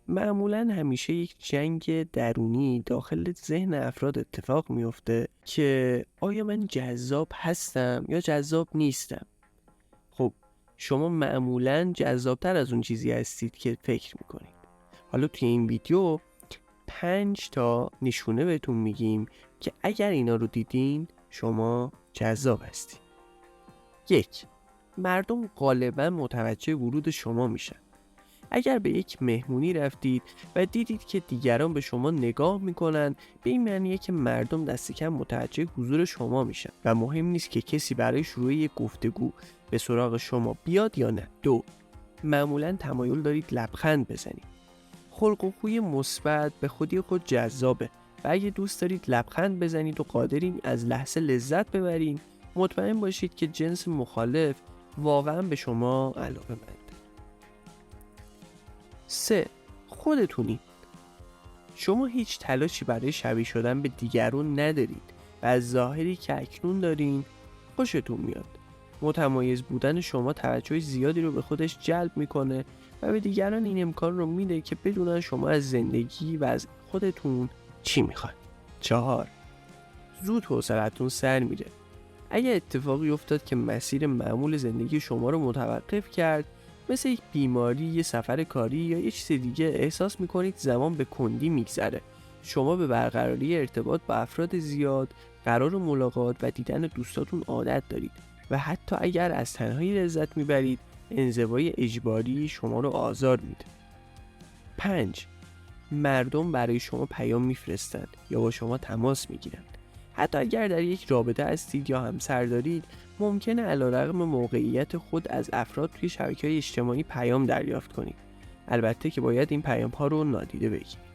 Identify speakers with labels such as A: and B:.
A: معمولا همیشه یک جنگ درونی داخل ذهن افراد اتفاق میفته که آیا من جذاب هستم یا جذاب نیستم. خب شما معمولا جذابتر از اون چیزی هستید که فکر میکنید. حالا توی این ویدیو 5 تا نشونه بهتون میگیم که اگر اینا رو دیدین شما جذاب هستید. 1. مردم غالبا متوجه ورود شما میشن. اگر به یک مهمونی رفتید و دیدید که دیگران به شما نگاه میکنن، به این معنیه که مردم دست کم متوجه حضور شما میشن و مهم نیست که کسی برای شروع یک گفتگو به سراغ شما بیاد یا نه. 2. معمولا تمایل دارید لبخند بزنید. خلق و خوی مثبت به خودی خود جذابه و اگه دوست دارید لبخند بزنید و قادرین از لحظه لذت ببرین، مطمئن باشید که جنس مخالف واقعا به شما علاقه‌مند. 3. خودتونید. شما هیچ تلاشی برای شبیه شدن به دیگران ندارید و از ظاهری که اکنون دارین خوشتون میاد. متمایز بودن شما توجه زیادی رو به خودش جلب میکنه و به دیگران این امکان رو میده که بدونن شما از زندگی و از خودتون چی میخواید. 4. زود حوصله‌تون سر میره. اگه اتفاقی افتاد که مسیر معمول زندگی شما رو متوقف کرد، مثل یک بیماری، یه سفر کاری یا یه چیز دیگه، احساس میکنید زمان به کندی میگذره. شما به برقراری ارتباط با افراد زیاد، قرار ملاقات و دیدن دوستاتون عادت دارید و حتی اگر از تنهایی لذت میبرید، انزوای اجباری شما رو آزار میده. 5. مردم برای شما پیام میفرستند یا با شما تماس میگیرند. حتی اگر در یک رابطه هستید یا همسر دارید، ممکنه علیرغم موقعیت خود از افراد توی شبکه‌های اجتماعی پیام دریافت کنید. البته که باید این پیام‌ها رو نادیده بگیرید.